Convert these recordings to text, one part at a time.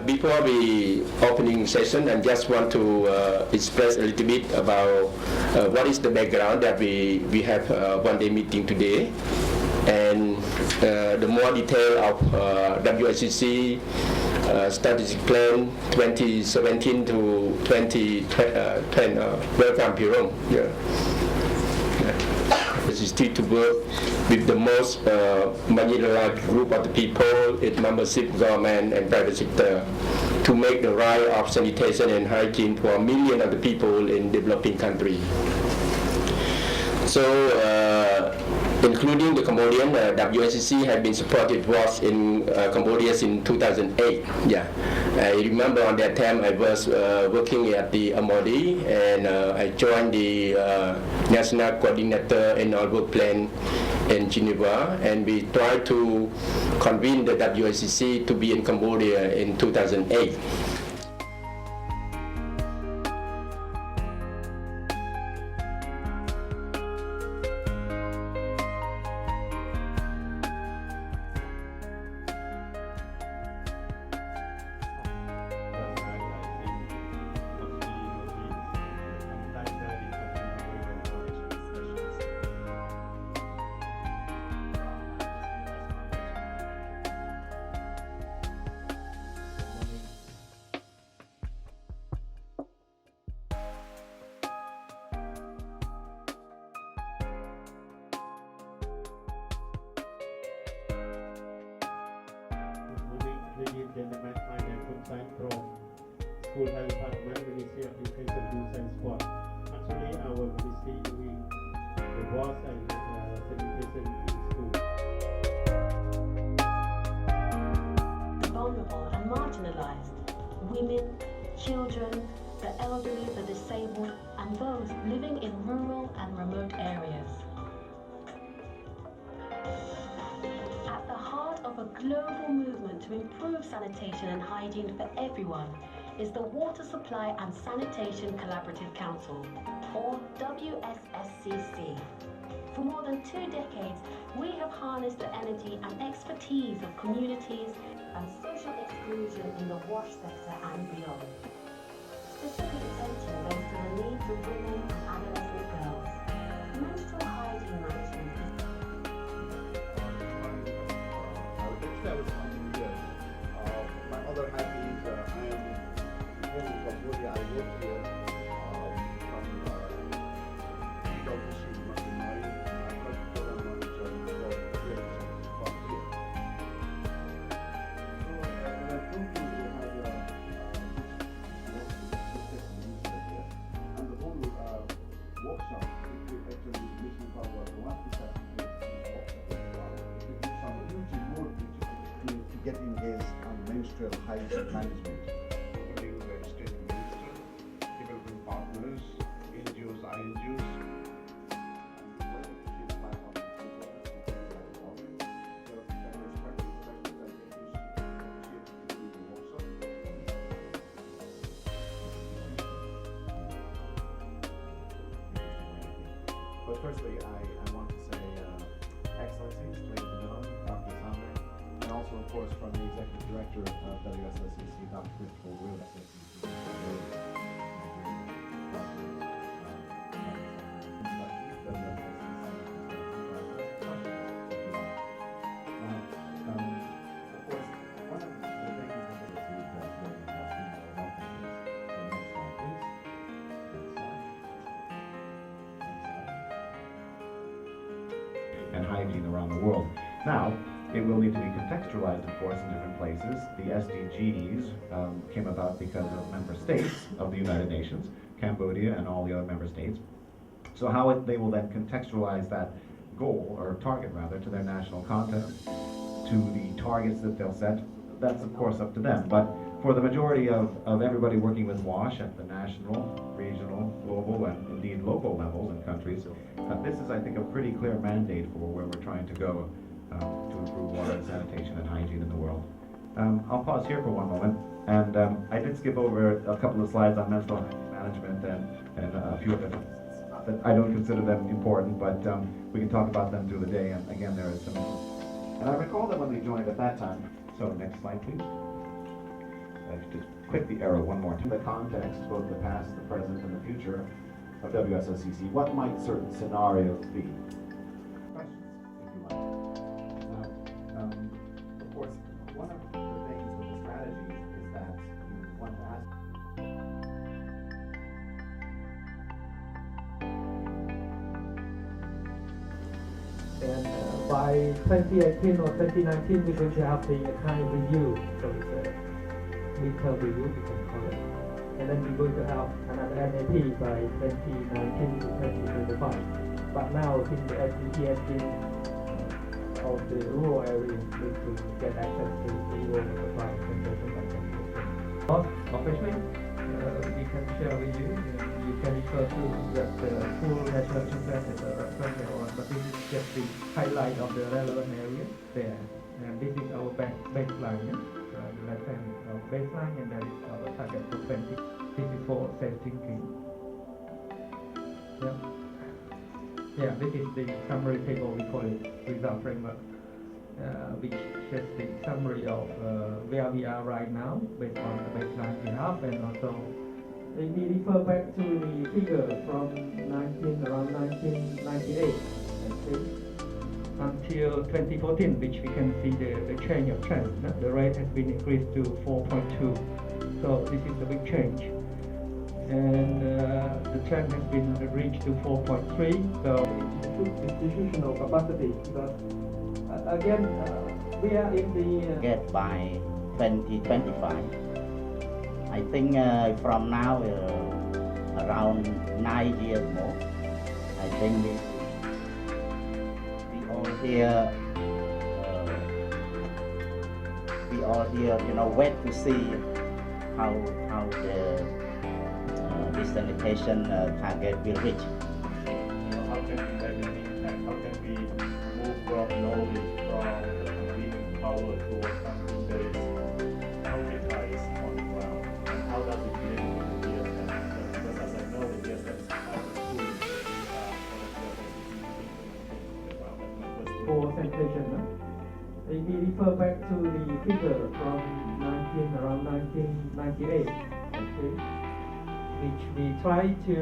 Before the opening session, I just want to express a little bit about what is the background that we have one-day meeting today, and the more detail of WSSCC strategic plan 2017 to 2010. Welcome, Piron. Yeah. This is to work with the most marginalized group of the people in membership, government, and private sector to make the right of sanitation and hygiene for millions of the people in developing countries. So, including the Cambodian, WSSCC have been supported WASH in Cambodia since 2008. Yeah, I remember on that time I was working at the MOD, and I joined the National Coordinator Annual Work Plan in Geneva, and we tried to convene the WSSCC to be in Cambodia in 2008. Ladies and gentlemen, I am Kunsan from School Health Department, Ministry of Education, Youth and Sport. Actually, our ministry doing the WASH and sanitation in school. Vulnerable and marginalized, women, children, the elderly, the disabled, and those living in rural and remote areas. At the heart of a global movement to improve sanitation and hygiene for everyone is the Water Supply and Sanitation Collaborative Council, or WSSCC. For more than 2 decades, we have harnessed the energy and expertise of communities and social exclusion in the WASH sector and beyond. Specific attention goes to the needs of women and adolescent girls. Menstrual hygiene management is I was coming here. My other hat is I am from Cambodia. I work here from PwC, my program manager for here from here. So when I come to have this here, and the whole workshop, it actually mission power 1% to get engaged on menstrual hygiene management. Including the state minister, development partners, NGOs, INGOs. But firstly, I want to say excellencies, ladies and gentlemen, Dr. Samnang, and also, of course, from the Executive Director of WSSCC, Dr. Christopher Willis. And hygiene around the world. Now, it will need to be contextualized, of course, in different places. The SDGs came about because of member states of the United Nations, Cambodia and all the other member states. So how they will then contextualize that goal, or target rather, to their national context, to the targets that they'll set, that's of course up to them. But for the majority of everybody working with WASH at the national, regional, global, and indeed local levels in countries, this is, I think, a pretty clear mandate for where we're trying to go to improve water and sanitation and hygiene in the world. I'll pause here for one moment, and I did skip over a couple of slides on menstrual hygiene management and a few other things. Not that I don't consider them important, but we can talk about them through the day, and again, there is some. And I recall that when we joined at that time, so next slide please. to click the arrow one more time. The context, both the past, the present, and the future of WSSCC, what might certain scenarios be? Questions, if you like. Of course, one of the things with the strategy is that you want to ask. And by 2018 or 2019, we're going to have the kind review, so it's a midterm review, we can call it. And then we're going to have another NAP by 2019 to 2025. But now, since the SDG has been of the rural area, need to get access to the rural supply concession by 2018. Officially, we can share with you. You can refer to that full national interest as a reference later on, but this is just the highlight of the relevant area there. And this is our baseline, the left-hand baseline, and that is our target for 20. This is for safe drinking. Yeah, this is the summary table, we call it result framework, which shows the summary of where we are right now based on the baseline we have, and also we refer back to the figure from around 1998 until 2014, which we can see the change of trend. The rate has been increased to 4.2, so this is a big change. And the trend has been reached to 4.3, so institutional capacity. But again, we are in the get by 2025. I think from now around 9 years more. I think we all here, wait to see how the sanitation target will reach. How can we make an impact? How can we move from knowledge, from convenient power towards something that is concretized on the ground? And how does it link with the GSF? Because as I know, the GSF is part of the tools for sanitation. We refer back to the figure from around 1998, which we try to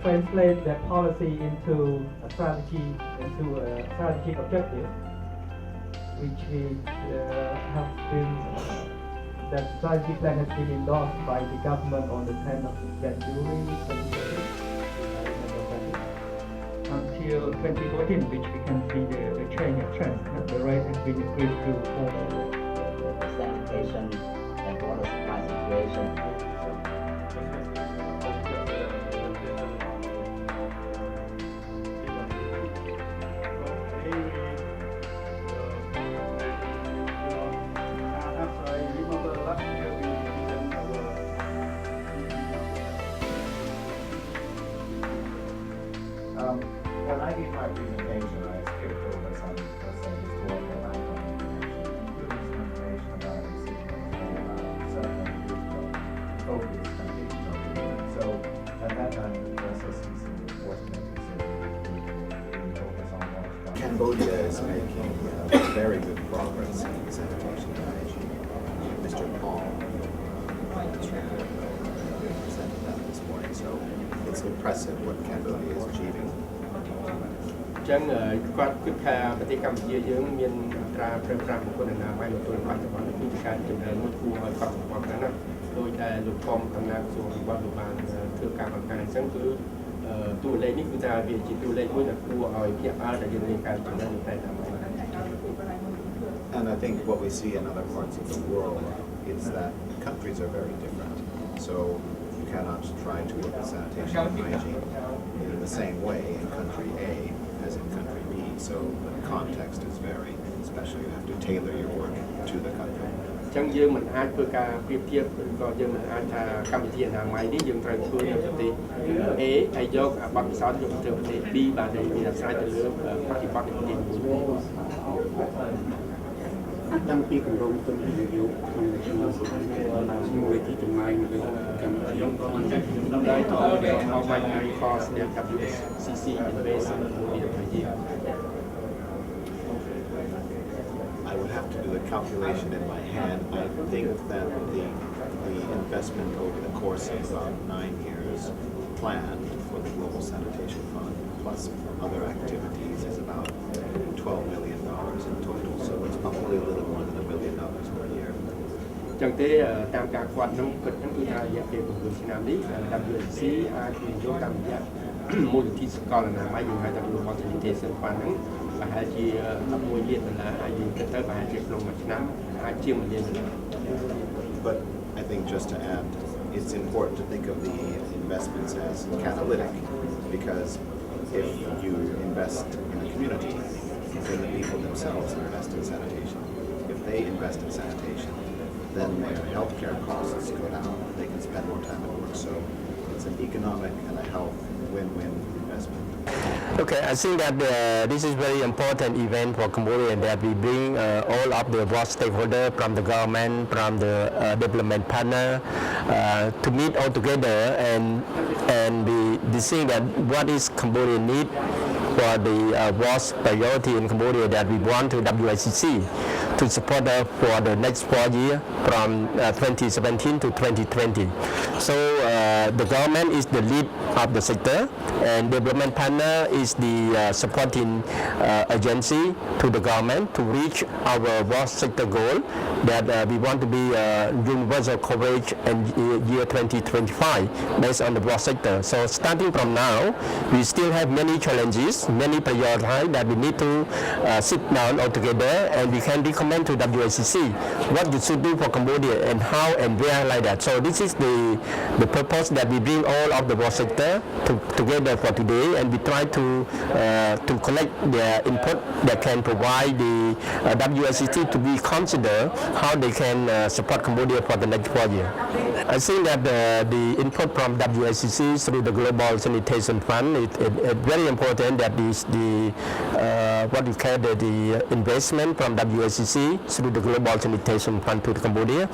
translate that policy into a strategy, strategic objective, which we have been, that strategy plan has been endorsed by the government on the 10th of January 2020 until 2014, which we can see the change of trend. The rate has been increased to 4. Sanitation and water supply situation. When I gave my presentation, I skipped over some historical background information, including some information about the decision about certain focus conditions of the unit. So at that time, the WSSCC was forced to make a decision to focus on water. Cambodia is making very good progress in sanitation and hygiene. Mr. Paul presented that this morning, so it's impressive what Cambodia is achieving. ចឹងគាត់គិតថាប្រទេសកម្ពុជាយើងមានអត្រាប្រើប្រាស់បុគ្គលអនាម័យនៅទល់បច្ចុប្បន្នគឺជាការជំរុញមួយគួរឲ្យកត់សម្គាល់ខ្លាំងណាស់ដោយតែលោកធំតំណាងក្រសួងរបស់លោកបានធ្វើការបង្ហាញអញ្ចឹងគឺតួលេខនេះគឺថាវាជាតួលេខមួយដែលគួរឲ្យភ្ញាក់ផ្អើលដែលយើងមានការជំរុញនៅតែតាម And I think what we see in other parts of the world is that countries are very different. So you cannot try to work with sanitation and hygiene in the same way in country A as in country B. So the context is very special. You have to tailor your work to the country. ចឹងយើងមិនអាចធ្វើការប្រៀបធៀបឬក៏យើងមិនអាចថាកម្មវិធីអនាម័យនេះយើងត្រូវធ្វើនៅប្រទេស A ហើយយកបទពិសោធន៍យកទៅប្រទេស B បាទដែលមានអាស្រ័យទៅលើបរិបទនៃប្រទេសមួយ តាំងពីគម្រោងទុនវិនិយោគក្នុងមួយទីចំណាយនៅលើកម្មវិធីក៏បានដែរទៅដល់ how much it cost the WSCC invest in Cambodia. I would have to do the calculation in my hand. I think that the investment over the course of about 9 years planned for the Global Sanitation Fund plus other activities is about $12 million in total. So it's probably a little more than $1 million per year. ចឹងទេតាមការគាត់នឹងគិតហ្នឹងគឺថារយៈពេល9ឆ្នាំនេះ WSSCC អាចវិនិយោគតាមរយៈមូលនិធិសកលអនាម័យយើងហៅថា Global Sanitation Fund ហ្នឹងប្រហែលជា$11 លានហើយយើងគិតទៅប្រហែលជាក្នុងមួយឆ្នាំអាចជា$1 លាន But I think just to add, it's important to think of the investments as catalytic, because if you invest in a community, then the people themselves invest in sanitation. If they invest in sanitation, then their healthcare costs go down. They can spend more time at work. So it's an economic and a health win-win investment. Okay, I think that this is very important event for Cambodia, that we bring all of the board stakeholders from the government, from the development partner to meet all together and we think that what is Cambodia need for the WASH priority in Cambodia, that we want to WSSCC to support us for the next 4 years from 2017 to 2020. So the government is the lead of the sector, and development partner is the supporting agency to the government to reach our WASH sector goal, that we want to be universal coverage in year 2025 based on the WASH sector. So starting from now, we still have many challenges, many priorities that we need to sit down all together, and we can recommend to WSSCC what you should do for Cambodia and how and where, like that. So this is the purpose that we bring all of the WASH sector together for today, and we try to collect their input that can provide the WSSCC to be consider how they can support Cambodia for the next 4 years. I think that the input from WSSCC through the Global Sanitation Fund is very important. That is the what we call the investment from WSSCC through the Global Sanitation Fund to Cambodia,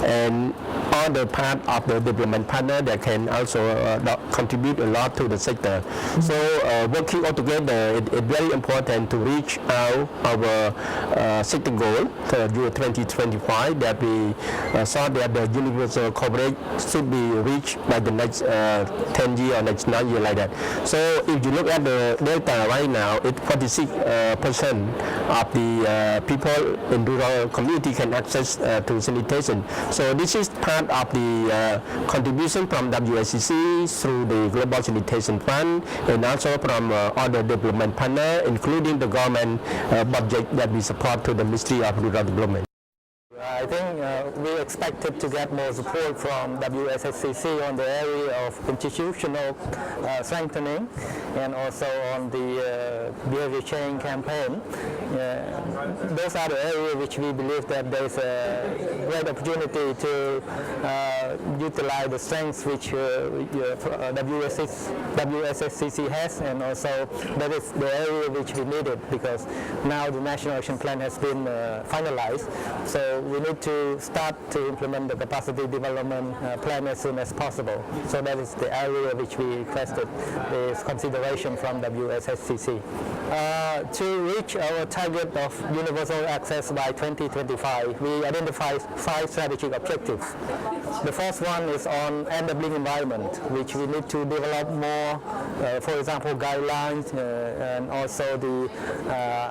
and all the part of the development partner that can also contribute a lot to the sector. So working all together, it's very important to reach out our sector goal for year 2025, that we saw that the universal coverage should be reached by the next 10 years or next 9 years, like that. So if you look at the data right now, it's 46% of the people in rural community can access to sanitation. So this is part of the contribution from WSSCC through the Global Sanitation Fund, and also from other development partners, including the government budget that we support to the Ministry of Rural Development. I think we expected to get more support from WSSCC on the area of institutional strengthening, and also on the behavior change campaign. Those are the areas which we believe that there is a great opportunity to utilize the strengths which WSSCC has, and also that is the area which we needed, because now the National Action Plan has been finalized. So we need to start to implement the capacity development plan as soon as possible. So that is the area which we requested is consideration from WSSCC. To reach our target of universal access by 2025, we identified 5 strategic objectives. The first one is on enabling environment, which we need to develop more, for example, guidelines and also the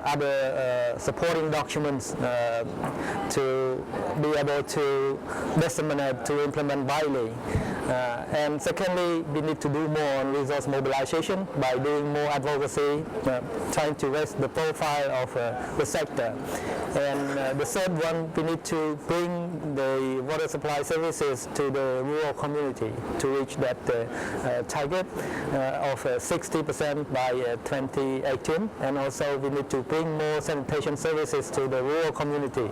other supporting documents to be able to disseminate, to implement widely. And secondly, we need to do more on resource mobilization by doing more advocacy, trying to raise the profile of the sector. And the third one, we need to bring the water supply services to the rural community to reach that target of 60% by 2018. And also we need to bring more sanitation services to the rural community.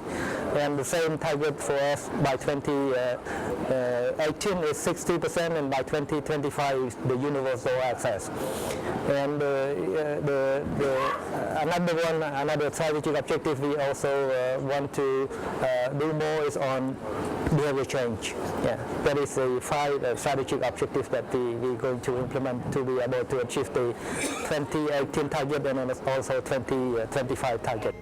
And the same target for us by 2018 is 60%, and by 2025 is the universal access. And another strategic objective we also want to do more is on behavior change. Yeah, that is the 5 strategic objectives that we're going to implement to be able to achieve the 2018 target and also 2025 target.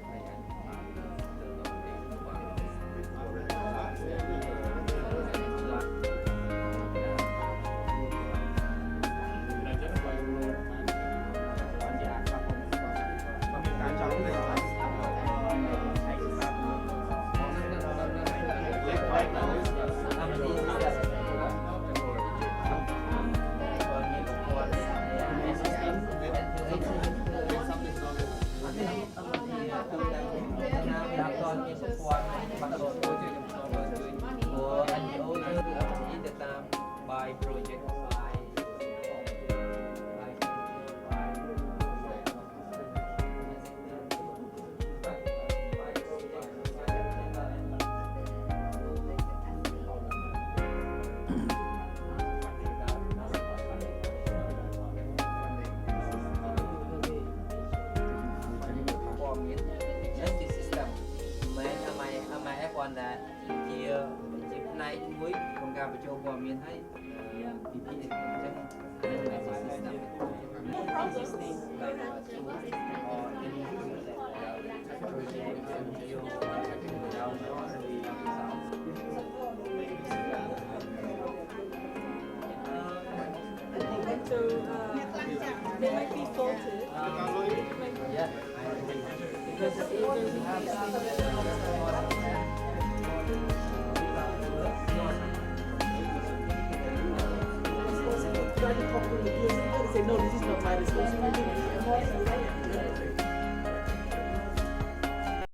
ការបញ្ចូលព័ត៌មានឲ្យពីពីនេះចឹងហើយនៅ system processនេះlike or any project NGO down So they might be faulted. Yeah, because if you have try to talk to the person and say, no, this is not my responsibility.